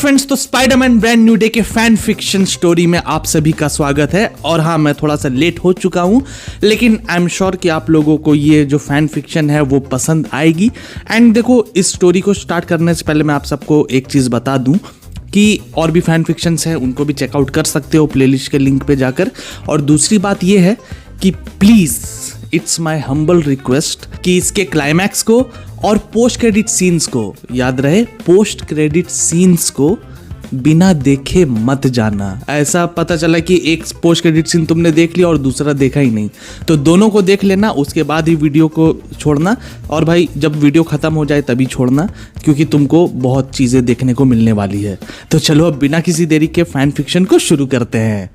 Friends, तो Spiderman brand new day के fan fiction story में आप सभी का स्वागत है। और हाँ, मैं थोड़ा सा लेट हो चुका हूँ, लेकिन आई एम श्योर कि आप लोगों को ये जो फैन फिक्शन है वो पसंद आएगी। एंड देखो, इस स्टोरी को स्टार्ट करने से पहले मैं आप सबको एक चीज़ बता दूँ कि और भी फैन फिक्शंस हैं, उनको भी चेकआउट कर सकते हो प्लेलिस्ट के लिंक पे जाकर। और दूसरी बात ये है कि please it's my humble request कि इसके क्लाइमैक्स को और पोस्ट क्रेडिट सीन्स को, याद रहे पोस्ट क्रेडिट सीन्स को बिना देखे मत जाना। ऐसा पता चला कि एक पोस्ट क्रेडिट सीन तुमने देख लिया और दूसरा देखा ही नहीं, तो दोनों को देख लेना, उसके बाद ही वीडियो को छोड़ना। और भाई जब वीडियो खत्म हो जाए तभी छोड़ना, क्योंकि तुमको बहुत चीज़ें देखने को मिलने वाली है। तो चलो अब बिना किसी देरी के फैन फिक्शन को शुरू करते हैं।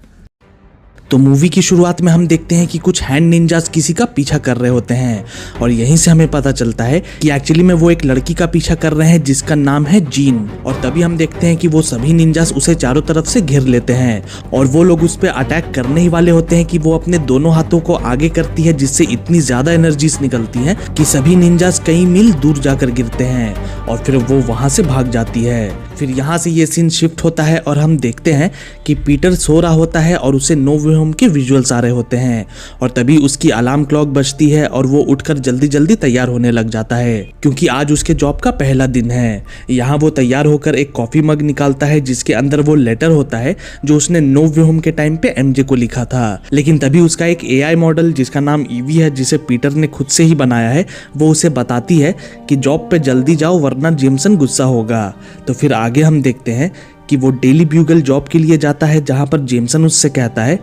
तो मूवी की शुरुआत में हम देखते हैं कि कुछ हैंड निंजास किसी का पीछा कर रहे होते हैं, और यहीं से हमें पता चलता है कि एक्चुअली में वो एक लड़की का पीछा कर रहे हैं जिसका नाम है जीन। और तभी हम देखते हैं कि वो सभी निंजास उसे चारों तरफ से घेर लेते हैं और वो लोग उस पर अटैक करने ही वाले होते हैं कि वो अपने दोनों हाथों को आगे करती है, जिससे इतनी ज्यादा एनर्जीज निकलती है कि सभी निंजास कई मील दूर जाकर गिरते हैं और फिर वो वहां से भाग जाती है। फिर यहाँ से ये सीन शिफ्ट होता है और हम देखते हैं कि पीटर सो रहा होता है और उसे नो वे होम के विजुअल्स आ रहे होते हैं। और तभी उसकी अलार्म क्लॉक बजती है और वो उठकर जल्दी जल्दी तैयार होने लग जाता है, क्योंकि आज उसके जॉब का पहला दिन है। यहाँ वो तैयार होकर एक कॉफी मग निकालता है जिसके अंदर वो लेटर होता है जो उसने नो वे होम के टाइम पे एमजे को लिखा था। लेकिन तभी उसका एक एआई मॉडल जिसका नाम ईवी है, जिसे पीटर ने खुद से ही बनाया है, वो उसे बताती है कि जॉब पे जल्दी जाओ वरना जेमसन गुस्सा होगा। तो फिर आगे हम देखते हैं कि वो डेली ब्यूगल जॉब के लिए जाता है, जहां पर जेमसन उससे कहता है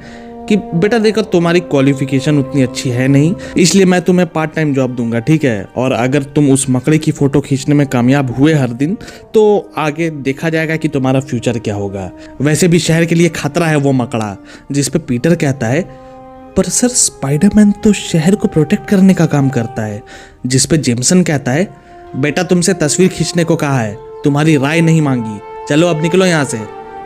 कि बेटा देखो, तुम्हारी क्वालिफिकेशन उतनी अच्छी है नहीं, इसलिए मैं तुम्हें पार्ट टाइम जॉब दूंगा, ठीक है। और अगर तुम उस मकड़े की फोटो खींचने में कामयाब हुए हर दिन, तो आगे देखा जाएगा कि तुम्हारा फ्यूचर क्या होगा। वैसे भी शहर के लिए खतरा है वो मकड़ा। जिस पे पीटर कहता है, पर सर स्पाइडरमैन तो शहर को प्रोटेक्ट करने का काम करता है। जिस पे जेमसन कहता है, बेटा तुमसे तस्वीर खींचने को कहा है, तुम्हारी राय नहीं मांगी, चलो अब निकलो यहाँ से।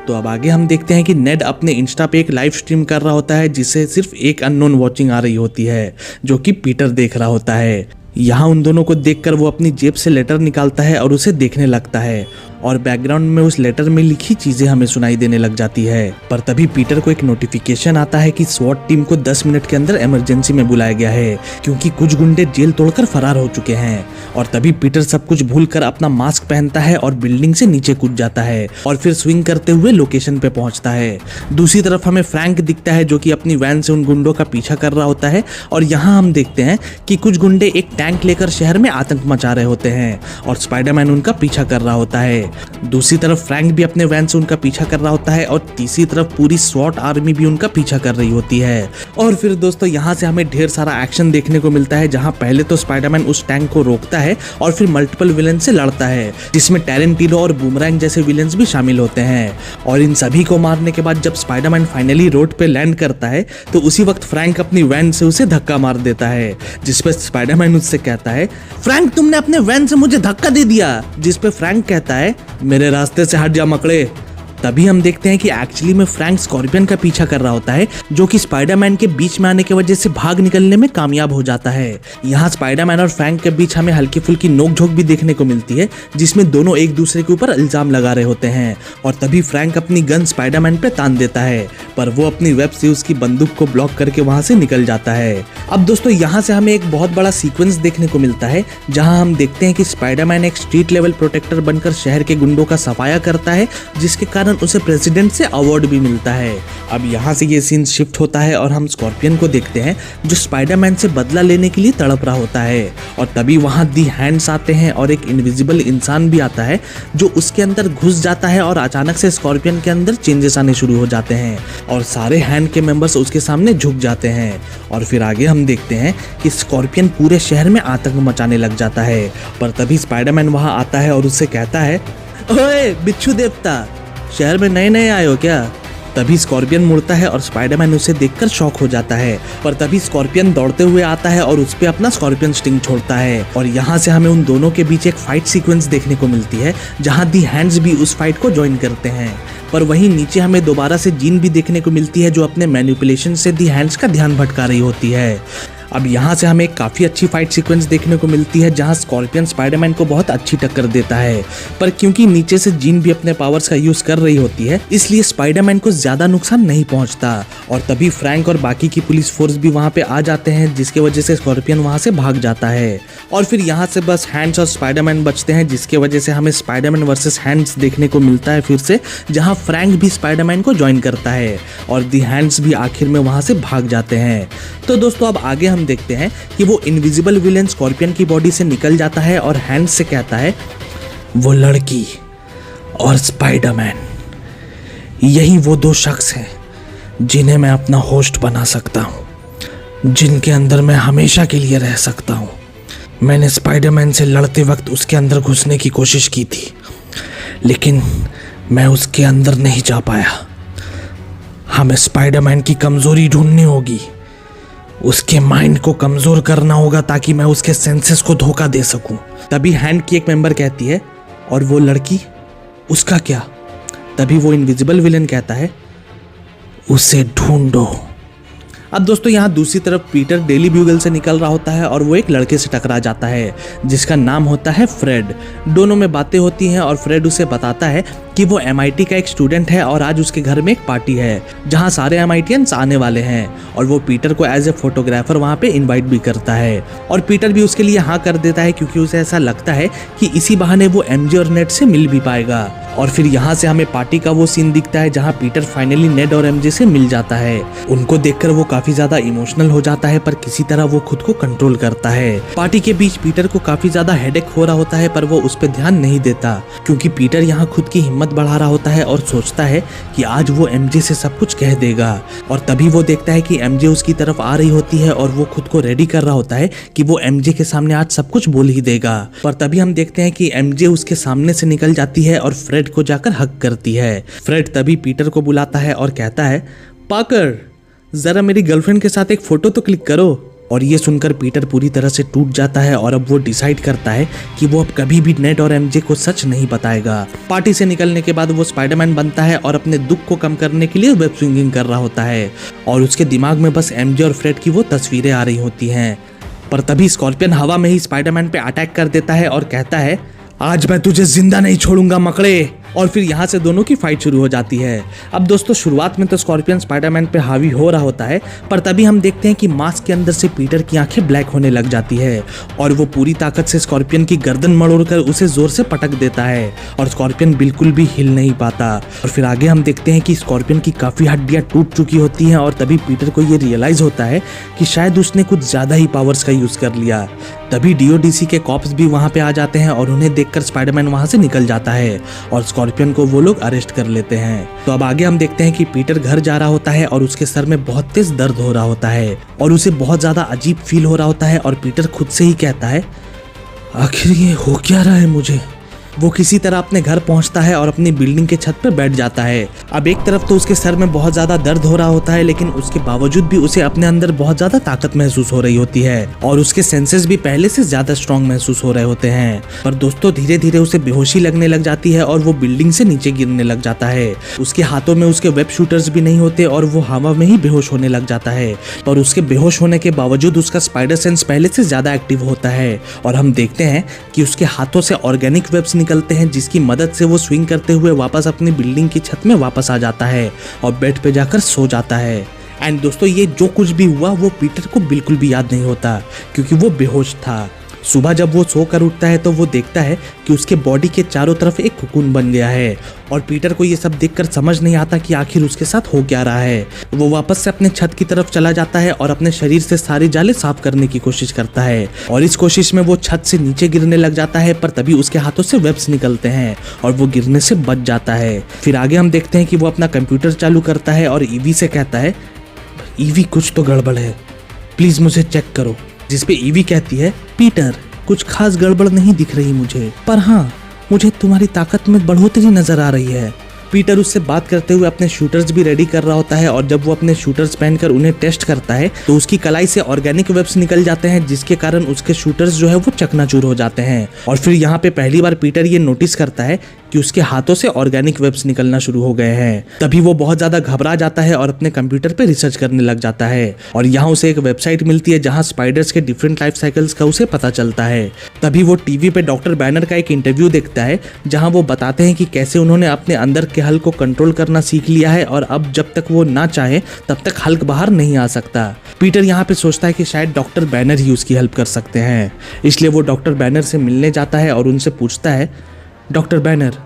तो अब आगे हम देखते हैं कि नेड अपने इंस्टा पे एक लाइव स्ट्रीम कर रहा होता है, जिससे सिर्फ एक अननोन वॉचिंग आ रही होती है, जो कि पीटर देख रहा होता है। यहाँ उन दोनों को देखकर वो अपनी जेब से लेटर निकालता है और उसे देखने लगता है, और बैकग्राउंड में उस लेटर में लिखी चीजें हमें सुनाई देने लग जाती है। पर तभी पीटर को एक नोटिफिकेशन आता है कि स्वॉट टीम को 10 मिनट के अंदर इमरजेंसी में बुलाया गया है, क्योंकि कुछ गुंडे जेल तोड़कर फरार हो चुके हैं। और तभी पीटर सब कुछ भूलकर अपना मास्क पहनता है और बिल्डिंग से नीचे कूद जाता है और फिर स्विंग करते हुए लोकेशन पे पहुंचता है। दूसरी तरफ हमें फ्रैंक दिखता है, जो कि अपनी वैन से उन गुंडों का पीछा कर रहा होता है। और यहाँ हम देखते हैं कि कुछ गुंडे एक टैंक लेकर शहर में आतंक मचा रहे होते हैं और स्पाइडरमैन उनका पीछा कर रहा होता है। दूसरी तरफ फ्रैंक भी अपने वैन से उनका पीछा कर रहा होता है और तीसरी तरफ पूरी स्वॉट आर्मी भी उनका पीछा कर रही होती है। और फिर दोस्तों यहाँ से हमें ढेर सारा एक्शन देखने को मिलता है, जहाँ पहले तो स्पाइडरमैन उस टैंक को रोकता है और फिर मल्टीपल विलेन से लड़ता है, जिसमें टैरेंटिनो और बूमरैंग जैसे विलेन्स भी शामिल होते हैं। और इन सभी को मारने के बाद जब स्पाइडरमैन फाइनली रोड पे लैंड करता है, तो उसी वक्त फ्रैंक अपनी वैन से उसे धक्का मार देता है, जिसपे स्पाइडरमैन उससे कहता है, फ्रैंक तुमने अपने वैन से मुझे धक्का दे दिया। जिसपे फ्रैंक कहता है, मेरे रास्ते से हट जा मकड़े। तभी हम देखते हैं कि एक्चुअली में फ्रैंक स्कॉर्पियन का पीछा कर रहा होता है, जो कि स्पाइडरमैन के बीच में आने की वजह से भाग निकलने में कामयाब हो जाता है। यहाँ स्पाइडरमैन और फ्रैंक के बीच हमें हल्की फुल्की नोकझोंक भी देखने को मिलती है, जिसमें दोनों एक दूसरे के ऊपर इल्जाम लगा रहे होते हैं। और तभी फ्रैंक अपनी गन स्पाइडरमैन पे तान देता है, पर वो अपनी वेब से उसकी बंदूक को ब्लॉक करके वहां से निकल जाता है। अब दोस्तों यहाँ से हमें एक बहुत बड़ा सीक्वेंस देखने को मिलता है, जहाँ हम देखते हैं कि स्पाइडरमैन एक स्ट्रीट लेवल प्रोटेक्टर बनकर शहर के गुंडों का सफाया करता है, जिसके कारण उसे प्रेसिडेंट से अवार्ड भी मिलता है। अब यहाँ से ये सीन शिफ्ट होता है और हम स्कॉर्पियन को देखते हैं, जो स्पाइडरमैन से बदला लेने के लिए तड़प रहा होता है। और तभी वहाँ दी हैंड्स आते हैं और एक इनविजिबल इंसान भी आता है, जो उसके अंदर घुस जाता है और अचानक से स्कॉर्पियन के अंदर चेंजेस आने शुरू हो जाते हैं और सारे हैंड के मेंबर्स उसके सामने झुक जाते हैं। और फिर आगे हम देखते हैं कि स्कॉर्पियन पूरे शहर में आतंक मचाने लग जाता है। पर तभी स्पाइडरमैन वहाँ आता है और उससे कहता है, ओए बिच्छू देवता, शहर में नए नए आए हो क्या? तभी स्कॉर्पियन मुड़ता है और स्पाइडरमैन उसे देखकर शॉक हो जाता है। पर तभी स्कॉर्पियन दौड़ते हुए आता है और उस पे अपना स्कॉर्पियन स्टिंग छोड़ता है। और यहाँ से हमें उन दोनों के बीच एक फाइट सीक्वेंस देखने को मिलती है, जहाँ दी हैंड्स भी उस फाइट को ज्वाइन करते हैं। पर वहीं नीचे हमें दोबारा से जीन भी देखने को मिलती है, जो अपने मैनिपुलेशन से दी हैंड्स का ध्यान भटका रही होती है। अब यहाँ से हमें काफ़ी अच्छी फाइट सीक्वेंस देखने को मिलती है जहाँ स्कॉर्पियन स्पाइडरमैन को बहुत अच्छी टक्कर देता है, पर क्योंकि नीचे से जीन भी अपने पावर्स का यूज कर रही होती है इसलिए स्पाइडरमैन को ज्यादा नुकसान नहीं पहुंचता। और तभी फ्रैंक और बाकी की पुलिस फोर्स भी वहाँ पे आ जाते हैं जिसके वजह से स्कॉर्पियन वहाँ से भाग जाता है। और फिर यहाँ से बस हैंड्स और स्पाइडरमैन बचते हैं जिसके वजह से हमें स्पाइडरमैन वर्सेस हैंड्स देखने को मिलता है फिर से, जहाँ फ्रैंक भी स्पाइडरमैन को ज्वाइन करता है और दी हैंड्स भी आखिर में वहाँ से भाग जाते हैं। तो दोस्तों अब आगे हम देखते हैं कि वो इनविजिबल विलेन स्कॉर्पियन की बॉडी से निकल जाता है और हैंड्स से कहता है, वो लड़की और स्पाइडरमैन यही वो दो शख्स हैं जिन्हें मैं अपना होस्ट बना सकता हूँ, जिनके अंदर मैं हमेशा के लिए रह सकता हूँ। मैंने स्पाइडरमैन से लड़ते वक्त उसके अंदर घुसने की कोशिश की थी लेकिन मैं उसके अंदर नहीं जा पाया। हमें स्पाइडरमैन की कमजोरी ढूंढनी होगी, उसके माइंड को कमजोर करना होगा ताकि मैं उसके सेंसेस को धोखा दे सकूं। तभी हैंड की एक मेंबर कहती है, और वो लड़की उसका क्या? तभी वो इनविजिबल विलेन कहता है, उसे ढूंढो। अब दोस्तों यहाँ दूसरी तरफ पीटर डेली ब्यूगल से निकल रहा होता है और वो एक लड़के से टकरा जाता है जिसका नाम होता है फ्रेड। दोनों में बातें होती हैं और फ्रेड उसे बताता है कि वो MIT का एक स्टूडेंट है और आज उसके घर में एक पार्टी है जहाँ सारे MITians आने वाले हैं और वो पीटर को एज ए फोटोग्राफर वहाँ पे इनवाइट भी करता है। और पीटर भी उसके लिए हाँ कर देता है क्योंकि उसे ऐसा लगता है कि इसी बहाने वो MJ और नेड से मिल भी पाएगा। और फिर यहाँ से हमें पार्टी का वो सीन दिखता है जहाँ पीटर फाइनली नेड और MJ से मिल जाता है। उनको देखकर वो काफी ज्यादा इमोशनल हो जाता है पर किसी तरह वो खुद को कंट्रोल करता है। पार्टी के बीच पीटर को काफी ज्यादा हेडेक हो रहा होता है पर वो उस पर ध्यान नहीं देता क्योंकि पीटर यहाँ खुद की हिम्मत बढ़ा रहा होता है और सोचता है कि आज वो MJ से सब कुछ कह देगा। और तभी वो देखता है कि MJ उसकी तरफ आ रही होती है और वो खुद को रेडी कर रहा होता है कि वो MJ के सामने आज सब कुछ बोल ही देगा। पर तभी हम देखते हैं कि MJ उसके सामने से निकल जाती है और फ्रेड को जाकर हक करती है। फ्रेड तभी पीटर को बुलाता है और कहता है, पाकर जरा मेरी गर्लफ्रेंड के साथ एक फोटो तो क्लिक करो। और ये सुनकर पीटर पूरी तरह से टूट जाता है और अब वो डिसाइड करता है कि वो अब कभी भी नेड और MJ को सच नहीं बताएगा। पार्टी से निकलने के बाद वो स्पाइडरमैन बनता है और अपने दुख को कम करने के लिए वेब स्विंगिंग कर रहा होता है और उसके दिमाग में बस MJ और फ्रेड की वो तस्वीरें आ रही होती हैं। पर तभी स्कॉर्पियन हवा में ही स्पाइडरमैन पे अटैक कर देता है और कहता है, आज मैं तुझे जिंदा नहीं छोड़ूंगा मकड़े। और फिर यहाँ से दोनों की फाइट शुरू हो जाती है। अब दोस्तों शुरुआत में तो स्कॉर्पियन स्पाइडरमैन पे हावी हो रहा होता है पर तभी हम देखते हैं कि मास्क के अंदर से पीटर की आंखें ब्लैक होने लग जाती है और वो पूरी ताकत से स्कॉर्पियन की गर्दन मड़ोड़कर उसे जोर से पटक देता है और स्कॉर्पियन बिल्कुल भी हिल नहीं पाता। और फिर आगे हम देखते हैं कि स्कॉर्पियन की काफी हड्डियां टूट चुकी होती हैं और तभी पीटर को ये रियलाइज होता है कि शायद उसने कुछ ज्यादा ही पावर्स का यूज कर लिया। तभी DODC के कॉप्स भी वहां पे आ जाते हैं और उन्हें देखकर स्पाइडरमैन वहां से निकल जाता है और स्कॉर्पियन को वो लोग अरेस्ट कर लेते हैं। तो अब आगे हम देखते हैं कि पीटर घर जा रहा होता है और उसके सर में बहुत तेज दर्द हो रहा होता है और उसे बहुत ज्यादा अजीब फील हो रहा होता है और पीटर खुद से ही कहता है, आखिर ये हो क्या रहा है मुझे। वो किसी तरह अपने घर पहुंचता है और अपनी बिल्डिंग के छत पर बैठ जाता है। अब एक तरफ तो उसके सर में बहुत ज्यादा दर्द हो रहा होता है लेकिन उसके बावजूद भी उसे अपने अंदर बहुत ज्यादा ताकत महसूस हो रही होती है और उसके सेंसेस भी पहले से ज्यादा स्ट्रांग महसूस हो रहे होते हैं। पर दोस्तों धीरे धीरे उसे बेहोशी लगने लग जाती है और वो बिल्डिंग से नीचे गिरने लग जाता है। उसके हाथों में उसके वेब शूटर्स भी नहीं होते और वो हवा में ही बेहोश होने लग जाता है। पर उसके बेहोश होने के बावजूद उसका स्पाइडर सेंस पहले से ज्यादा एक्टिव होता है और हम देखते हैं कि उसके हाथों से ऑर्गेनिक वेब्स निकलते हैं जिसकी मदद से वो स्विंग करते हुए वापस अपनी बिल्डिंग की छत में वापस आ जाता है और बेड पे जाकर सो जाता है। एंड दोस्तों ये जो कुछ भी हुआ वो पीटर को बिल्कुल भी याद नहीं होता क्योंकि वो बेहोश था। सुबह जब वो सोकर उठता है तो वो देखता है कि उसके बॉडी के चारों तरफ एक कोकून बन गया है और पीटर को ये सब देखकर समझ नहीं आता कि आखिर उसके साथ हो क्या रहा है। वो वापस से अपने छत की तरफ चला जाता है और अपने शरीर से सारी जाले साफ करने की कोशिश करता है और इस कोशिश में वो छत से नीचे गिरने लग जाता है पर तभी उसके हाथों से वेब्स निकलते हैं और वो गिरने से बच जाता है। फिर आगे हम देखते हैं कि वो अपना कंप्यूटर चालू करता है और ईवी से कहता है, ईवी कुछ तो गड़बड़ है, प्लीज मुझे चेक करो। जिसपे ईवी कहती है, पीटर कुछ खास गड़बड़ नहीं दिख रही मुझे, पर हाँ मुझे तुम्हारी ताकत में बढ़ोतरी नजर आ रही है पीटर उससे बात करते हुए अपने शूटर्स भी रेडी कर रहा होता है और जब वो अपने शूटर्स पहनकर उन्हें टेस्ट करता है तो उसकी कलाई से ऑर्गेनिक वेब्स निकल जाते हैं, जिसके कारण उसके शूटर्स जो है वो चकनाचूर हो जाते हैं। और फिर यहाँ पे पहली बार पीटर ये नोटिस करता है कि उसके हाथों से ऑर्गेनिक वेब्स निकलना शुरू हो गए हैं। तभी वो बहुत ज्यादा घबरा जाता है और अपने कंप्यूटर पे रिसर्च करने लग जाता है और यहाँ उसे एक वेबसाइट मिलती है जहाँ स्पाइडर्स के डिफरेंट लाइफ साइकिल्स का उसे पता चलता है। तभी वो टीवी पे डॉक्टर बैनर का एक इंटरव्यू देखता है जहाँ वो बताते हैं कि कैसे उन्होंने अपने अंदर के हल्क को कंट्रोल करना सीख लिया है और अब जब तक वो ना चाहे तब तक हल्क बाहर नहीं आ सकता। पीटर यहाँ पे सोचता है कि शायद डॉक्टर बैनर ही उसकी हेल्प कर सकते हैं, इसलिए वो डॉक्टर बैनर से मिलने जाता है और उनसे पूछता है, डॉक्टर बैनर,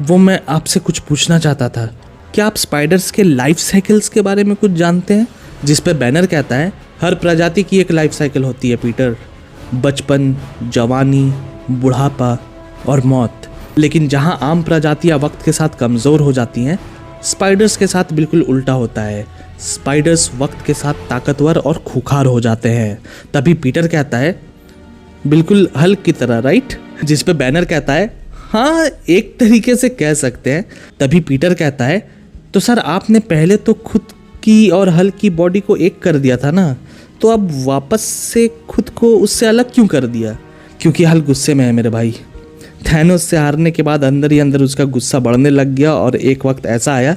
वो मैं आपसे कुछ पूछना चाहता था, क्या आप स्पाइडर्स के लाइफ साइकिल्स के बारे में कुछ जानते हैं? जिस पे बैनर कहता है, हर प्रजाति की एक लाइफ साइकिल होती है पीटर, बचपन, जवानी, बुढ़ापा और मौत। लेकिन जहां आम प्रजातियां वक्त के साथ कमज़ोर हो जाती हैं, स्पाइडर्स के साथ बिल्कुल उल्टा होता है। स्पाइडर्स वक्त के साथ ताकतवर और खूंखार हो जाते हैं। तभी पीटर कहता है, बिल्कुल हल्क की तरह, राइट? जिस पे बैनर कहता है, हाँ एक तरीके से कह सकते हैं। तभी पीटर कहता है, तो सर आपने पहले तो खुद की और हल्क की बॉडी को एक कर दिया था ना, तो अब वापस से खुद को उससे अलग क्यों कर दिया? क्योंकि हल्क गुस्से में है मेरे भाई। थैनोस से हारने के बाद अंदर ही अंदर उसका गुस्सा बढ़ने लग गया और एक वक्त ऐसा आया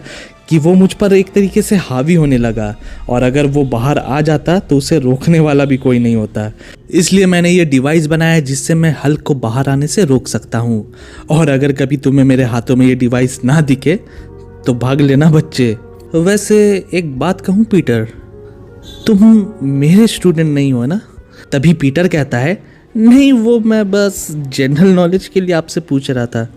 कि वो मुझ पर एक तरीके से हावी होने लगा और अगर वो बाहर आ जाता तो उसे रोकने वाला भी कोई नहीं होता। इसलिए मैंने ये डिवाइस बनाया जिससे मैं हल्क को बाहर आने से रोक सकता हूँ। और अगर कभी तुम्हें मेरे हाथों में ये डिवाइस ना दिखे तो भाग लेना बच्चे। वैसे एक बात कहूँ पीटर, तुम मेरे स्टूडेंट नहीं हो ना? तभी पीटर कहता है, नहीं वो मैं बस जनरल नॉलेज के लिए आपसे पूछ रहा था।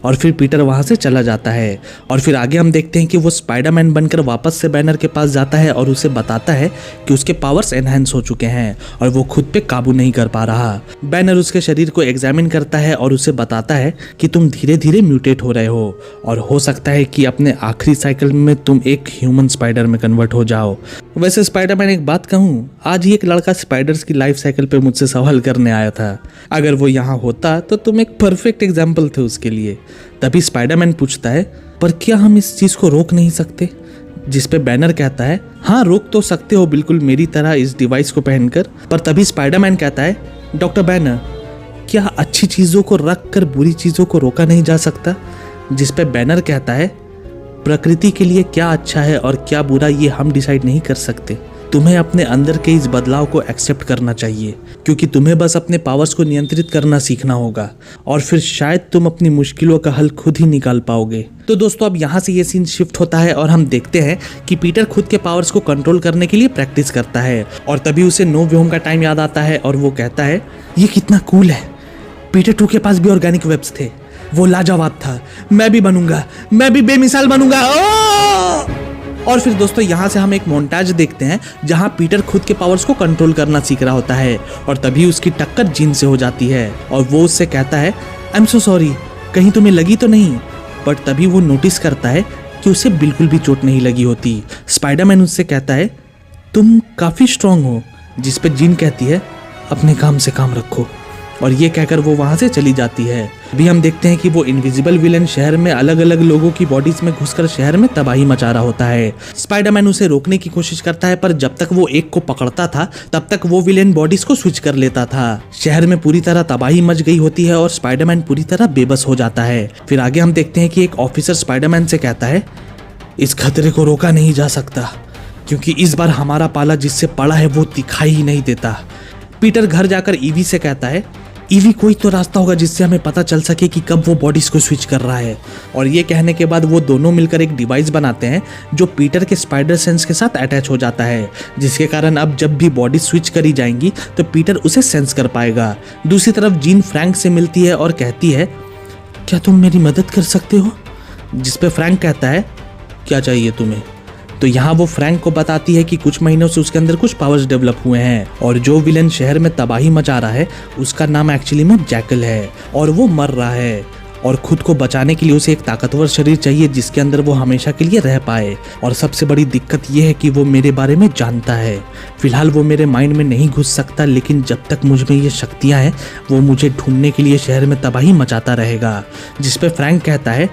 और फिर पीटर वहाँ से चला जाता है और फिर आगे हम देखते हैं कि वो स्पाइडरमैन बनकर वापस से बैनर के पास जाता है और उसे बताता है कि उसके पावर्स एनहांस हो चुके हैं और वो खुद पे काबू नहीं कर पा रहा। बैनर उसके शरीर को एग्जामिन करता है और उसे बताता है कि तुम धीरे धीरे म्यूटेट हो रहे हो और हो सकता है कि अपने आखिरी साइकिल में तुम एक ह्यूमन स्पाइडर में कन्वर्ट हो जाओ। वैसे स्पाइडरमैन एक बात कहूँ, आज ही एक लड़का स्पाइडर्स की लाइफ साइकिल पे मुझसे सवाल करने आया था। अगर वो यहाँ होता तो तुम एक परफेक्ट एग्जाम्पल थे उसके लिए। तभी स्पाइडरमैन पूछता है, पर क्या हम इस चीज को रोक नहीं सकते? जिस पे बैनर कहता है, हाँ रोक तो सकते हो बिल्कुल मेरी तरह इस डिवाइस को पहनकर। पर तभी स्पाइडरमैन कहता है, डॉक्टर बैनर, क्या अच्छी चीजों को रख कर बुरी चीजों को रोका नहीं जा सकता? जिस पे बैनर कहता है, प्रकृति के लिए क्या अच्छा है और क्या बुरा ये हम डिसाइड नहीं कर सकते। तुम्हें अपने अंदर के इस बदलाव को एक्सेप्ट करना चाहिए क्योंकि तुम्हें बस अपने पावर्स को नियंत्रित करना सीखना होगा और फिर शायद तुम अपनी मुश्किलों का हल खुद ही निकाल पाओगे। तो दोस्तों अब यहाँ से ये सीन शिफ्ट होता है और हम देखते हैं कि पीटर खुद के पावर्स को कंट्रोल करने के लिए प्रैक्टिस करता है और तभी उसे नो वे होम का टाइम याद आता है और वो कहता है, ये कितना कूल है, पीटर 2 के पास भी ऑर्गेनिक वेब्स थे, वो लाजवाब था, मैं भी बनूंगा, मैं भी बेमिसाल बनूंगा। और फिर दोस्तों यहाँ से हम एक मोन्टाज देखते हैं जहाँ पीटर खुद के पावर्स को कंट्रोल करना सीख रहा होता है और तभी उसकी टक्कर जीन से हो जाती है और वो उससे कहता है, आई एम सो सॉरी, कहीं तुम्हें लगी तो नहीं? बट तभी वो नोटिस करता है कि उसे बिल्कुल भी चोट नहीं लगी होती। स्पाइडरमैन उससे कहता है, तुम काफ़ी स्ट्रांग हो। जिस पे जीन कहती है, अपने काम से काम रखो। और ये कहकर वो वहाँ से चली जाती है। अभी हम देखते हैं कि वो इनविजिबल विलेन शहर में अलग अलग लोगों की बॉडीज में घुसकर शहर में तबाही मचा रहा होता है। स्पाइडरमैन उसे रोकने की कोशिश करता है पर जब तक वो एक को पकड़ता था तब तक वो विलेन बॉडीज को स्विच कर लेता था। शहर में पूरी तरह तबाही मच गई होती है और स्पाइडरमैन पूरी तरह बेबस हो जाता है। फिर आगे हम देखते हैं कि एक ऑफिसर स्पाइडरमैन से कहता है, इस खतरे को रोका नहीं जा सकता क्योंकि इस बार हमारा पाला जिससे पड़ा है वो दिखाई ही नहीं देता। पीटर घर जाकर ईवी से कहता है, ईवी कोई तो रास्ता होगा जिससे हमें पता चल सके कि कब वो बॉडीज को स्विच कर रहा है। और ये कहने के बाद वो दोनों मिलकर एक डिवाइस बनाते हैं जो पीटर के स्पाइडर सेंस के साथ अटैच हो जाता है, जिसके कारण अब जब भी बॉडी स्विच करी जाएंगी तो पीटर उसे सेंस कर पाएगा। दूसरी तरफ जीन फ्रैंक से मिलती है और कहती है, क्या तुम मेरी मदद कर सकते हो? जिस पे फ्रैंक कहता है, क्या चाहिए तुम्हें? तो यहाँ वो फ्रैंक को बताती है कि कुछ महीनों से उसके अंदर कुछ पावर्स डेवलप हुए हैं और जो विलेन शहर में तबाही मचा रहा है उसका नाम एक्चुअली में जैकल है और वो मर रहा है और खुद को बचाने के लिए उसे एक ताकतवर शरीर चाहिए जिसके अंदर वो हमेशा के लिए रह पाए। और सबसे बड़ी दिक्कत ये है कि वो मेरे बारे में जानता है। फिलहाल वो मेरे माइंड में नहीं घुस सकता, लेकिन जब तक मुझ में ये शक्तियाँ हैं वो मुझे ढूंढने के लिए शहर में तबाही मचाता रहेगा। जिस पे फ्रैंक कहता है,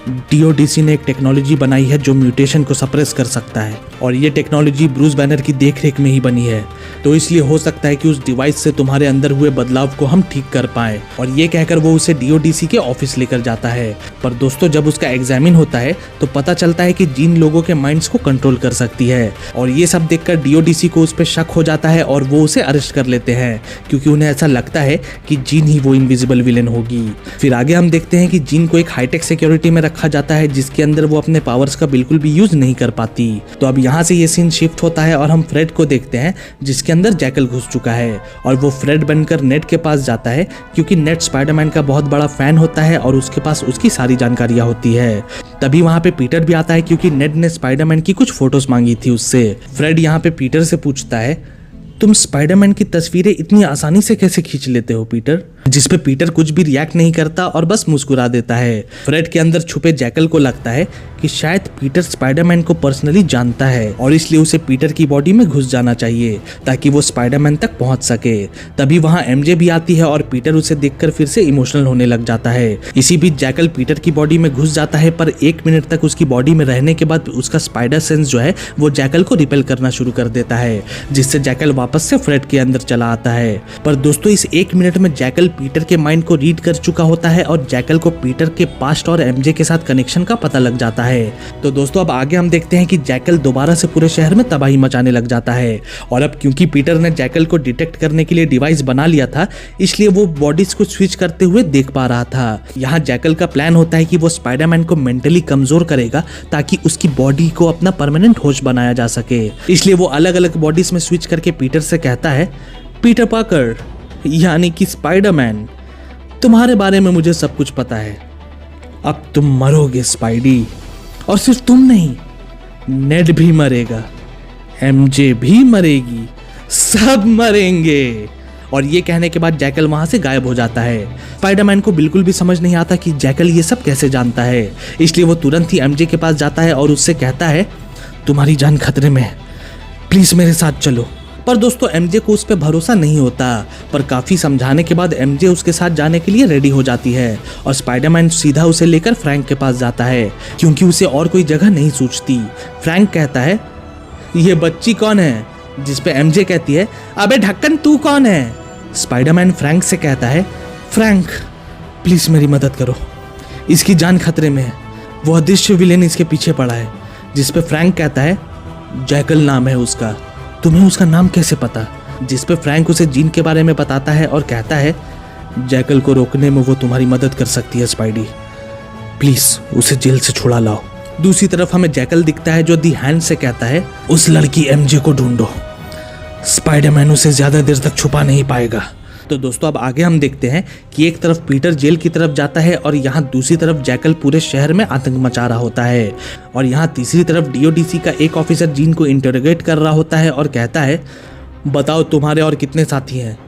DODC ने एक टेक्नोलॉजी बनाई है जो म्यूटेशन को सप्रेस कर सकता है और ये टेक्नोलॉजी ब्रूस बैनर की देखरेख में ही बनी है, तो इसलिए हो सकता है कि उस डिवाइस से तुम्हारे अंदर हुए बदलाव को हम ठीक कर पाएं। और ये कहकर वो उसे DODC के ऑफिस लेकर जाता है। पर दोस्तों जब उसका एग्जामिन होता है तो पता चलता है कि जीन लोगों के माइंड्स को कंट्रोल कर सकती है और ये सब देखकर DODC को उस पर शक हो जाता है और वो उसे अरेस्ट कर लेते हैं क्योंकि उन्हें ऐसा लगता है कि जीन ही वो इनविजिबल विलेन होगी। फिर आगे हम देखते हैं कि जीन को एक हाईटेक सिक्योरिटी में रखा जाता है जिसके अंदर वो अपने पावर्स का बिल्कुल भी यूज नहीं कर पाती। तो अब यहाँ से ये सीन शिफ्ट होता है और हम फ्रेड को देखते हैं जिसके अंदर जैकल घुस चुका है और वो फ्रेड बनकर नेड के पास जाता है क्योंकि नेड स्पाइडरमैन का बहुत बड़ा फैन होता है और उसके पास उसकी सारी जानकारियां होती है। तभी वहाँ पे पीटर भी आता है क्योंकि नेड ने स्पाइडरमैन की कुछ फोटोज मांगी थी उससे। फ्रेड यहाँ पे पीटर से पूछता है, तुम स्पाइडरमैन की तस्वीरें इतनी आसानी से कैसे खींच लेते हो पीटर? जिसपे पीटर कुछ भी रिएक्ट नहीं करता और बस मुस्कुरा देता है। फ्रेड के अंदर छुपे जैकल को लगता है कि शायद पीटर स्पाइडरमैन को पर्सनली जानता है और इसलिए उसे पीटर की बॉडी में घुस जाना चाहिए ताकि वो स्पाइडरमैन तक पहुंच सके। तभी वहां MJ भी आती है और पीटर उसे देखकर फिर से इमोशनल होने लग जाता है। इसी बीच जैकल पीटर की बॉडी में घुस जाता है पर 1 मिनट तक उसकी बॉडी में रहने के बाद उसका स्पाइडर सेंस जो है वो जैकल को रिपेल करना शुरू कर देता है जिससे जैकल वापस से फ्रेड के अंदर चला आता है। पर दोस्तों इस 1 मिनट में जैकल पीटर के माइंड को रीड कर चुका होता है और जैकल को पीटर के पास्ट और MJ के साथ कनेक्शन का पता लग जाता है। तो दोस्तों अब आगे हम देखते हैं कि जैकल दोबारा से पूरे शहर में तबाही मचाने लग जाता है और अब क्योंकि पीटर ने जैकल को डिटेक्ट करने के लिए डिवाइस बना लिया था इसलिए वो बॉडीज को स्विच करते हुए देख पा रहा था। यहाँ जैकल का प्लान होता है कि वो स्पाइडरमैन को मेंटली कमजोर करेगा ताकि उसकी बॉडी को अपना परमानेंट होस्ट बनाया जा सके। इसलिए वो अलग अलग बॉडीज में स्विच करके पीटर से कहता है, पीटर पार्कर यानी कि स्पाइडरमैन, तुम्हारे बारे में मुझे सब कुछ पता है। अब तुम मरोगे स्पाइडी, और सिर्फ तुम नहीं, नेड भी मरेगा, MJ भी मरेगी, सब मरेंगे। और ये कहने के बाद जैकल वहां से गायब हो जाता है। स्पाइडरमैन को बिल्कुल भी समझ नहीं आता कि जैकल ये सब कैसे जानता है, इसलिए वो तुरंत ही MJ के पास जाता है और उससे कहता है, तुम्हारी जान खतरे में है, प्लीज मेरे साथ चलो। पर दोस्तों MJ को उस पर भरोसा नहीं होता, पर काफी समझाने के बाद MJ उसके साथ जाने के लिए रेडी हो जाती है और स्पाइडरमैन सीधा उसे लेकर फ्रैंक के पास जाता है क्योंकि उसे और कोई जगह नहीं सूझती। फ्रैंक कहता है, ये बच्ची कौन है? जिसपे MJ कहती है, अबे ढक्कन तू कौन है? स्पाइडरमैन फ्रैंक से कहता है, फ्रैंक प्लीज मेरी मदद करो, इसकी जान खतरे में है, वो अदृश्य विलेन इसके पीछे पड़ा है। जिसपे फ्रैंक कहता है, जैकल नाम है उसका, तुम्हें उसका नाम कैसे पता? जिसपे फ्रैंक उसे जीन के बारे में बताता है और कहता है, जैकल को रोकने में वो तुम्हारी मदद कर सकती है स्पाइडी, प्लीज उसे जेल से छुड़ा लाओ। दूसरी तरफ हमें जैकल दिखता है जो दी हैंड से कहता है, उस लड़की MJ को ढूंढो, स्पाइडरमैन उसे ज्यादा देर तक छुपा नहीं पाएगा। तो दोस्तों अब आगे हम देखते हैं कि एक तरफ पीटर जेल की तरफ जाता है और यहाँ दूसरी तरफ जैकल पूरे शहर में आतंक मचा रहा होता है और यहाँ तीसरी तरफ DODC का एक ऑफिसर जीन को इंटरोगेट कर रहा होता है और कहता है, बताओ तुम्हारे और कितने साथी हैं?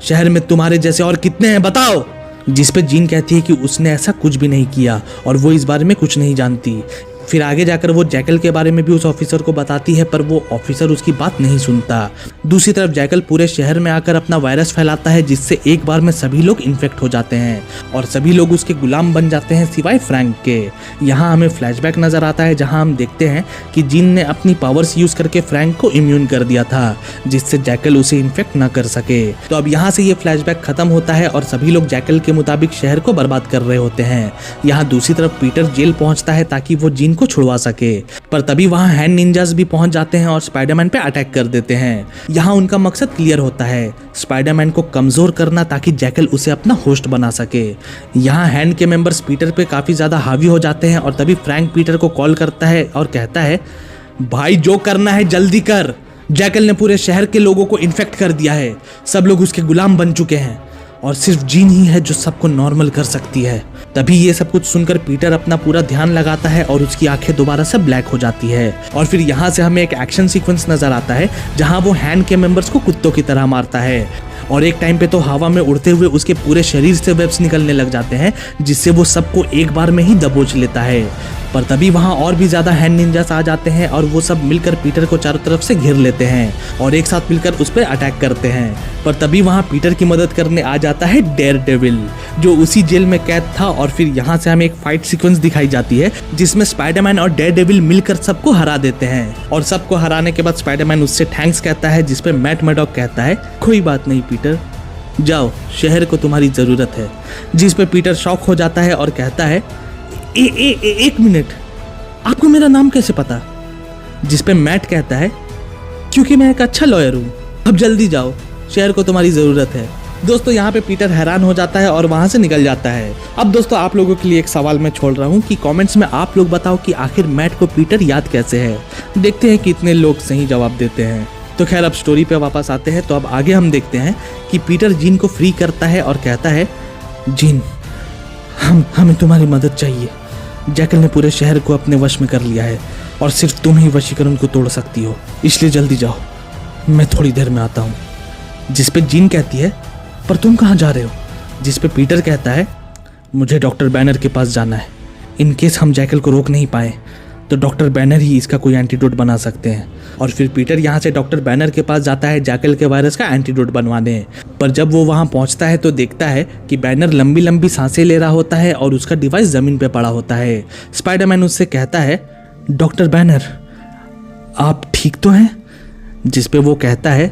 शहर में तुम्हारे जैसे और कितने हैं बताओ? जिस पे जीन कहती है कि उसने ऐसा कुछ भी नहीं किया और वो इस बारे में कुछ नहीं जानती। फिर आगे जाकर वो जैकल के बारे में भी उस ऑफिसर को बताती है पर वो ऑफिसर उसकी बात नहीं सुनता। दूसरी तरफ जैकल पूरे शहर में आकर अपना वायरस फैलाता है जिससे एक बार में सभी लोग इन्फेक्ट हो जाते हैं और सभी लोग उसके गुलाम बन जाते हैं सिवाय फ्रैंक के। यहाँ हमें फ्लैशबैक नजर आता है जहाँ हम देखते हैं कि जीन ने अपनी पावर्स यूज करके फ्रैंक को इम्यून कर दिया था जिससे जैकल उसे इन्फेक्ट न कर सके। तो अब यहाँ से ये फ्लैशबैक खत्म होता है और सभी लोग जैकल के मुताबिक शहर को बर्बाद कर रहे होते हैं। यहाँ दूसरी तरफ पीटर जेल पहुंचता है ताकि वो जीन को छुड़वा सके, पर तभी वहां हैंड निंजास भी पहुंच जाते हैं और स्पाइडरमैन पे अटैक कर देते हैं। यहाँ उनका मकसद क्लियर होता है, स्पाइडरमैन को कमजोर करना ताकि जैकल उसे अपना होस्ट बना सके। यहाँ हैंड के मेंबर्स पीटर पे काफी ज्यादा हावी हो जाते हैं और तभी फ्रैंक पीटर को कॉल करता है और कहता है, भाई जो करना है जल्दी कर, जैकल ने पूरे शहर के लोगों को इन्फेक्ट कर दिया है, सब लोग उसके गुलाम बन चुके हैं और सिर्फ जीन ही है जो सबको नॉर्मल कर सकती है। तभी ये सब कुछ सुनकर पीटर अपना पूरा ध्यान लगाता है और उसकी आंखें दोबारा से ब्लैक हो जाती है और फिर यहाँ से हमें एक एक्शन सीक्वेंस नजर आता है जहाँ वो हैंड के मेंबर्स को कुत्तों की तरह मारता है और एक टाइम पे तो हवा में उड़ते हुए उसके पूरे शरीर से वेब्स निकलने लग जाते हैं जिससे वो सबको एक बार में ही दबोच लेता है। पर तभी वहाँ और भी ज्यादा हैंड निंजास आ जाते हैं और वो सब मिलकर पीटर को चारों तरफ से घेर लेते हैं और एक साथ मिलकर उस पर अटैक करते हैं। पर तभी वहाँ पीटर की मदद करने आ जाता है डेयरडेविल, जो उसी जेल में कैद था। और फिर यहाँ से हमें एक फाइट सीक्वेंस दिखाई जाती है जिसमें स्पाइडरमैन और डेयरडेविल मिलकर सबको हरा देते हैं। और सबको हराने के बाद स्पाइडरमैन उससे थैंक्स कहता है, जिसपे मैट मर्डॉक कहता है कोई बात नहीं पीटर, जाओ, शहर को तुम्हारी जरूरत है। जिस पे पीटर शॉक हो जाता है और कहता है एक मिनट, आपको मेरा नाम कैसे पता? जिस पे मैट कहता है क्योंकि मैं एक अच्छा लॉयर हूँ, अब जल्दी जाओ, शहर को तुम्हारी जरूरत है। दोस्तों यहाँ पे पीटर हैरान हो जाता है और वहां से निकल जाता है। अब दोस्तों आप लोगों के लिए एक सवाल मैं छोड़ रहा हूँ कि कमेंट्स में आप लोग बताओ कि आखिर मैट को पीटर याद कैसे है। देखते हैं कितने लोग सही जवाब देते हैं। तो खैर अब स्टोरी पे वापस आते हैं। तो अब आगे हम देखते हैं कि पीटर जीन को फ्री करता है और कहता है, जीन हमें तुम्हारी मदद चाहिए। जैकल ने पूरे शहर को अपने वश में कर लिया है और सिर्फ तुम ही वशीकरण को तोड़ सकती हो, इसलिए जल्दी जाओ, मैं थोड़ी देर में आता हूँ। जिस पे जीन कहती है, पर तुम कहाँ जा रहे हो? जिस पे पीटर कहता है, मुझे डॉक्टर बैनर के पास जाना है। इन केस हम जैकल को रोक नहीं पाए तो डॉक्टर बैनर ही इसका कोई एंटीडोट बना सकते हैं। और फिर पीटर यहाँ से डॉक्टर बैनर के पास जाता है जैकल के वायरस का एंटीडोट बनवाने। पर जब वो वहाँ पहुँचता है तो देखता है कि बैनर लंबी लंबी सांसें ले रहा होता है और उसका डिवाइस ज़मीन पे पड़ा होता है। स्पाइडरमैन उससे कहता है, डॉक्टर बैनर आप ठीक तो हैं? जिस पे वो कहता है,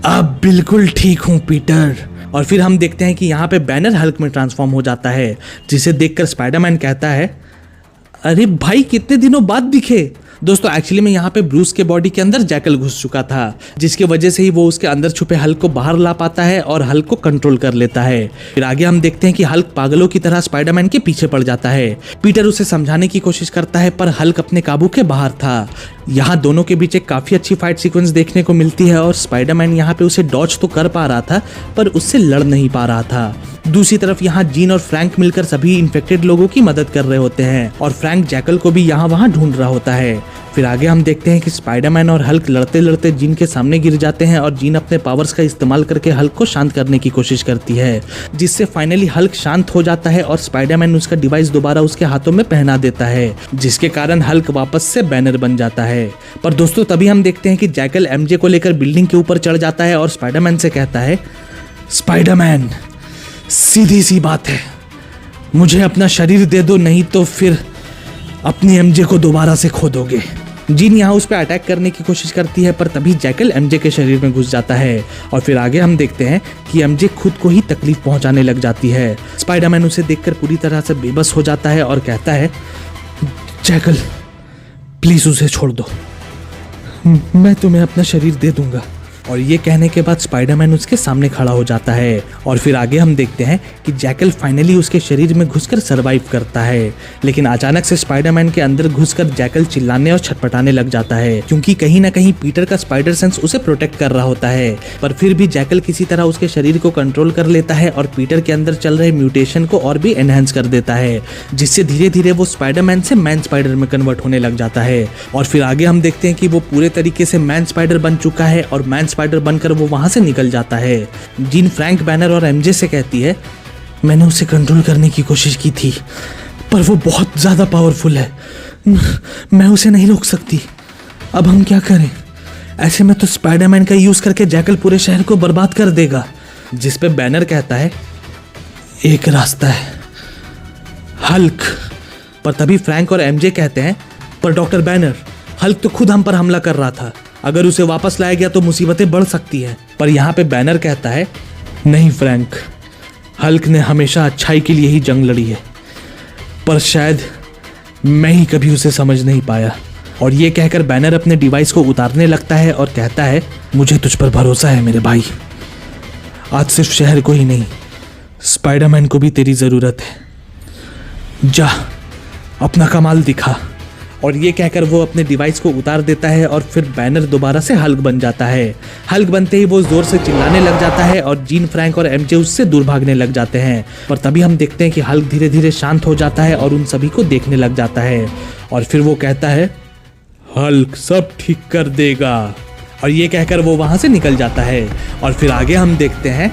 अब बिल्कुल ठीक हूँ पीटर। और फिर हम देखते हैं कि यहाँ पे बैनर हल्क में ट्रांसफॉर्म हो जाता है, जिसे देखकर स्पाइडरमैन कहता है, अरे भाई कितने दिनों बाद दिखे। दोस्तों एक्चुअली में यहाँ पे ब्रूस के बॉडी के अंदर जैकल घुस चुका था, जिसकी वजह से ही वो उसके अंदर छुपे हल्क को बाहर ला पाता है और हल्क को कंट्रोल कर लेता है। फिर आगे हम देखते हैं कि हल्क पागलों की तरह स्पाइडरमैन के पीछे पड़ जाता है। पीटर उसे समझाने की कोशिश करता है पर हल्क अपने काबू के बाहर था। यहाँ दोनों के बीच एक काफी अच्छी फाइट सीक्वेंस देखने को मिलती है और स्पाइडरमैन यहाँ पे उसे डॉज तो कर पा रहा था पर उससे लड़ नहीं पा रहा था। दूसरी तरफ यहाँ जीन और फ्रैंक मिलकर सभी इन्फेक्टेड लोगों की मदद कर रहे होते हैं और फ्रैंक जैकल को भी यहाँ वहाँ ढूंढ रहा होता है। फिर आगे हम देखते हैं कि स्पाइडरमैन और हल्क लड़ते लड़ते जीन के सामने गिर जाते हैं और जीन अपने पावर्स का इस्तेमाल करके हल्क को शांत करने की कोशिश करती है, जिससे फाइनली हल्क शांत हो जाता है और स्पाइडरमैन उसका डिवाइस दोबारा उसके हाथों में पहना देता है, जिसके कारण हल्क वापस से बैनर बन जाता है। पर दोस्तों तभी हम देखते हैं कि जैकल एमजे को लेकर बिल्डिंग के ऊपर चढ़ जाता है और स्पाइडरमैन से कहता है, स्पाइडरमैन सीधी सी बात है, मुझे अपना शरीर दे दो, नहीं तो फिर अपनी एमजे को दोबारा से खो दोगे। जीन यहाँ उस पर अटैक करने की कोशिश करती है पर तभी जैकल एमजे के शरीर में घुस जाता है और फिर आगे हम देखते हैं कि एमजे खुद को ही तकलीफ पहुंचाने लग जाती है। स्पाइडरमैन उसे देखकर पूरी तरह से बेबस हो जाता है और कहता है, जैकल प्लीज उसे छोड़ दो, मैं तुम्हें अपना शरीर दे दूंगा। और ये कहने के बाद स्पाइडरमैन उसके सामने खड़ा हो जाता है और फिर आगे हम देखते हैं कि जैकल फाइनली उसके शरीर में घुसकर सरवाइव करता है। लेकिन अचानक से स्पाइडरमैन के अंदर घुसकर जैकल चिल्लाने और छटपटाने लग जाता है, क्योंकि कहीं ना कहीं पीटर का स्पाइडर सेंस उसे प्रोटेक्ट कर रहा होता है। पर फिर भी जैकल किसी तरह उसके शरीर को कंट्रोल कर लेता है और पीटर के अंदर चल रहे म्यूटेशन को और भी एनहेंस कर देता है, जिससे धीरे धीरे वो स्पाइडरमैन से मैन स्पाइडर में कन्वर्ट होने लग जाता है। और फिर आगे हम देखते हैं कि वो पूरे तरीके से मैन स्पाइडर बन चुका है और मैन स्पाइडर बनकर वो वहां से निकल जाता है। जीन फ्रैंक बैनर और एमजे से कहती है, मैंने उसे कंट्रोल करने की कोशिश की थी पर वो बहुत ज्यादा पावरफुल है, मैं उसे नहीं रोक सकती, अब हम क्या करें? ऐसे में तो स्पाइडरमैन का यूज करके जैकल पूरे शहर को बर्बाद कर देगा। जिस पे बैनर कहता है, एक रास्ता है, हल्क। पर तभी फ्रैंक और एमजे कहते हैं, पर डॉक्टर बैनर, हल्क तो खुद हम पर हमला कर रहा था, अगर उसे वापस लाया गया तो मुसीबतें बढ़ सकती हैं। पर यहाँ पे बैनर कहता है, नहीं फ्रैंक, हल्क ने हमेशा अच्छाई के लिए ही जंग लड़ी है, पर शायद मैं ही कभी उसे समझ नहीं पाया। और ये कहकर बैनर अपने डिवाइस को उतारने लगता है और कहता है, मुझे तुझ पर भरोसा है मेरे भाई, आज सिर्फ शहर को ही नहीं स्पाइडरमैन को भी तेरी जरूरत है, जा अपना कमाल दिखा। और ये कहकर वो अपने डिवाइस को उतार देता है और फिर बैनर दोबारा से हल्क बन जाता है। हल्क बनते ही वो जोर से चिल्लाने लग जाता है और जीन, फ्रैंक और एमजे उससे दूर भागने लग जाते हैं। पर तभी हम देखते हैं कि हल्क धीरे धीरे शांत हो जाता है और उन सभी को देखने लग जाता है और फिर वो कहता है, हल्क सब ठीक कर देगा। और ये कहकर वो वहां से निकल जाता है। और फिर आगे हम देखते हैं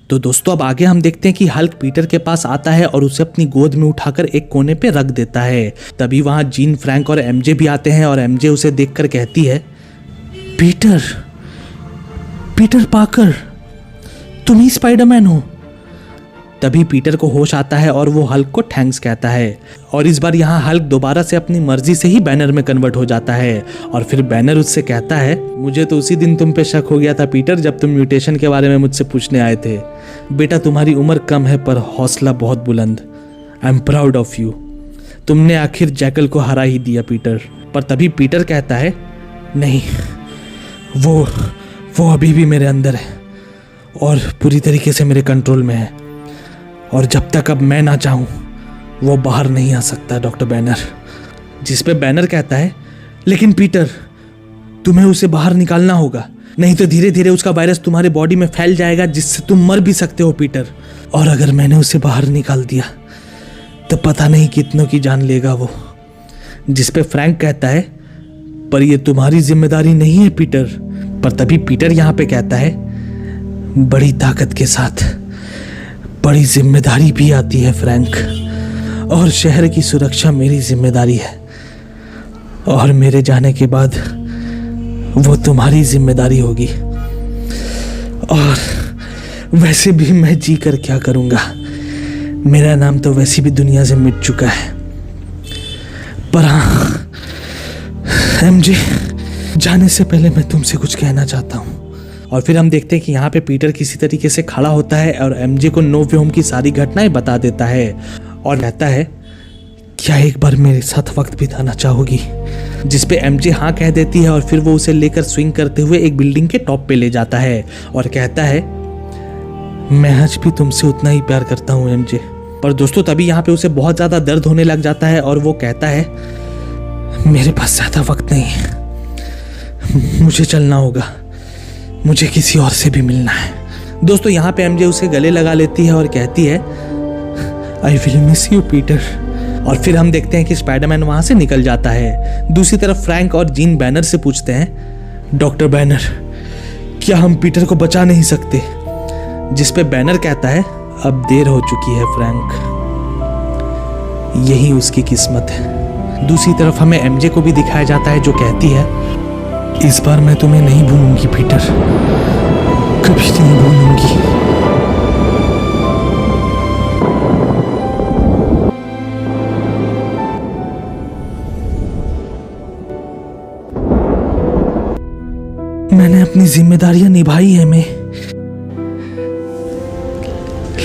तो दोस्तों अब आगे हम देखते हैं कि हल्क पीटर के पास आता है और उसे अपनी गोद में उठाकर एक कोने पे रख देता है। तभी वहां जीन, फ्रैंक और एमजे भी आते हैं और एमजे उसे देखकर कहती है, पीटर, पीटर पार्कर, तुम ही स्पाइडरमैन हो। तभी पीटर को होश आता है और वो हल्क को थैंक्स कहता है और इस बार यहाँ हल्क दोबारा से अपनी मर्जी से ही बैनर में कन्वर्ट हो जाता है। और फिर बैनर उससे कहता है, मुझे तो उसी दिन तुम पे शक हो गया था पीटर, जब तुम म्यूटेशन के बारे में मुझसे पूछने आए थे। बेटा तुम्हारी उम्र कम है पर हौसला बहुत बुलंद। I am proud of you. तुमने आखिर जैकल को हरा ही दिया पीटर। पर तभी पीटर कहता है, नहीं, वो अभी भी मेरे अंदर है और पूरी तरीके से मेरे कंट्रोल में है और जब तक अब मैं ना चाहूँ वो बाहर नहीं आ सकता डॉक्टर बैनर। जिस पे बैनर कहता है, लेकिन पीटर तुम्हें उसे बाहर निकालना होगा, नहीं तो धीरे धीरे उसका वायरस तुम्हारे बॉडी में फैल जाएगा जिससे तुम मर भी सकते हो पीटर। और अगर मैंने उसे बाहर निकाल दिया तो पता नहीं कितनों की जान लेगा वो। जिस पे फ्रैंक कहता है, पर यह तुम्हारी जिम्मेदारी नहीं है पीटर। पर तभी पीटर यहाँ पे कहता है, बड़ी ताकत के साथ बड़ी जिम्मेदारी भी आती है फ्रैंक, और शहर की सुरक्षा मेरी जिम्मेदारी है और मेरे जाने के बाद वो तुम्हारी जिम्मेदारी होगी। और वैसे भी मैं जी कर क्या करूंगा, मेरा नाम तो वैसे भी दुनिया से मिट चुका है। पर हाँ एमजे, जाने से पहले मैं तुमसे कुछ कहना चाहता हूँ। और फिर हम देखते हैं कि यहाँ पे पीटर किसी तरीके से खड़ा होता है और एमजे को नो वे होम की सारी घटनाएं बता देता है और कहता है, क्या एक बार मेरे साथ वक्त बिताना चाहोगी? जिस पे एमजे हाँ कह देती है और फिर वो उसे लेकर स्विंग करते हुए एक बिल्डिंग के टॉप पे ले जाता है और कहता है, मैं आज भी तुमसे उतना ही प्यार करता हूँ एमजे। पर दोस्तों तभी यहाँ पे उसे बहुत ज़्यादा दर्द होने लग जाता है और वो कहता है, मेरे पास ज़्यादा वक्त नहीं है, मुझे चलना होगा, मुझे किसी और से भी मिलना है। दोस्तों यहाँ पे एमजे उसे गले लगा लेती है और कहती है, I will miss you Peter. और फिर हम देखते हैं कि स्पाइडरमैन वहां से निकल जाता है। दूसरी तरफ फ्रैंक और जीन बैनर से पूछते हैं, डॉक्टर बैनर, क्या हम पीटर को बचा नहीं सकते? जिस पे बैनर कहता है, अब देर हो चुकी है फ्रैंक, यही उसकी किस्मत है। दूसरी तरफ हमें एमजे को भी दिखाया जाता है जो कहती है, इस बार मैं तुम्हें नहीं भूलूंगी पीटर, कभी नहीं भूलूंगी। मैंने अपनी जिम्मेदारियां निभाई है मैं,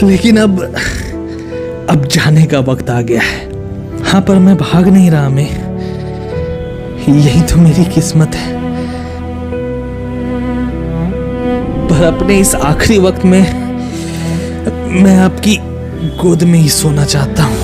लेकिन अब जाने का वक्त आ गया है। हाँ पर मैं भाग नहीं रहा मैं, यही तो मेरी किस्मत है। पर अपने इस आखिरी वक्त में मैं आपकी गोद में ही सोना चाहता हूं।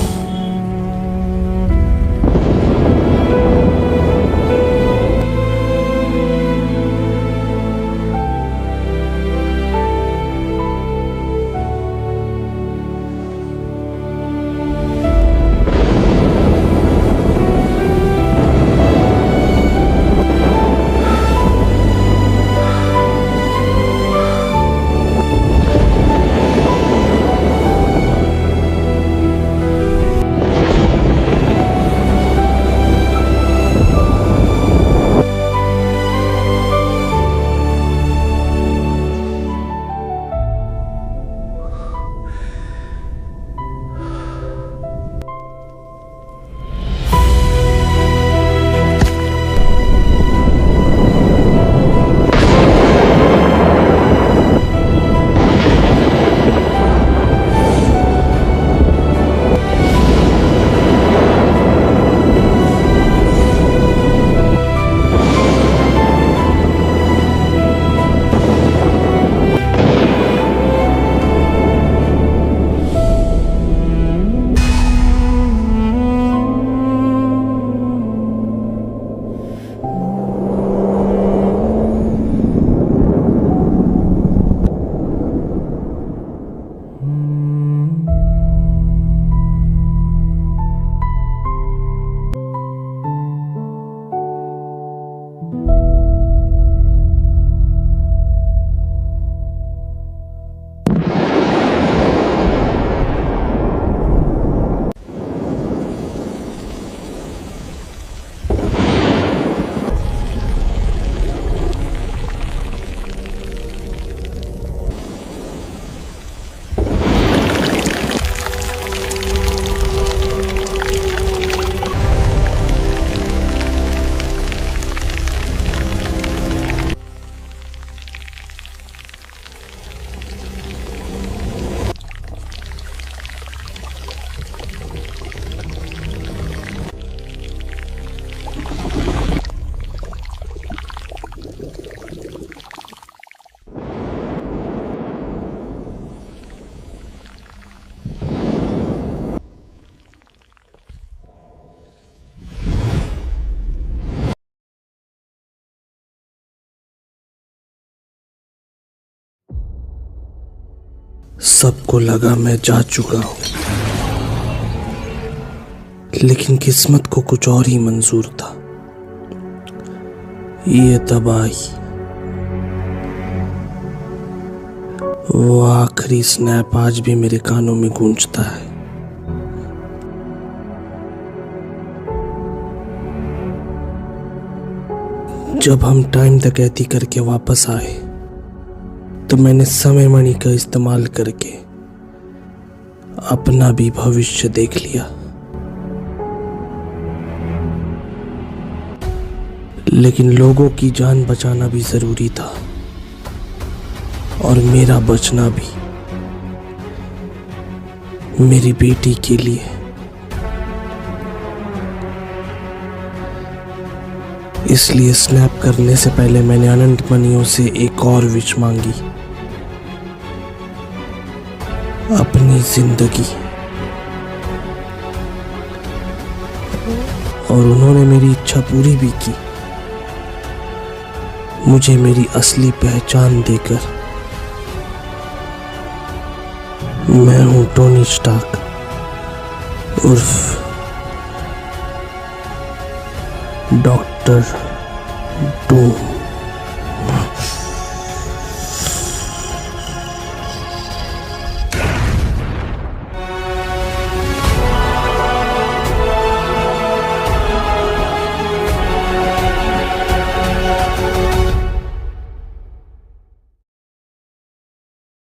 सबको लगा मैं जा चुका हूं, लेकिन किस्मत को कुछ और ही मंजूर था। ये तबाही, वो आखिरी स्नैप आज भी मेरे कानों में गूंजता है। जब हम टाइम डकैती करके वापस आए तो मैंने समय मणि का इस्तेमाल करके अपना भी भविष्य देख लिया, लेकिन लोगों की जान बचाना भी जरूरी था और मेरा बचना भी, मेरी बेटी के लिए। इसलिए स्नैप करने से पहले मैंने अनंत मणियों से एक और विश मांगी, अपनी जिंदगी, और उन्होंने मेरी इच्छा पूरी भी की, मुझे मेरी असली पहचान देकर। मैं हूं टोनी स्टार्क उर्फ डॉक्टर डूम।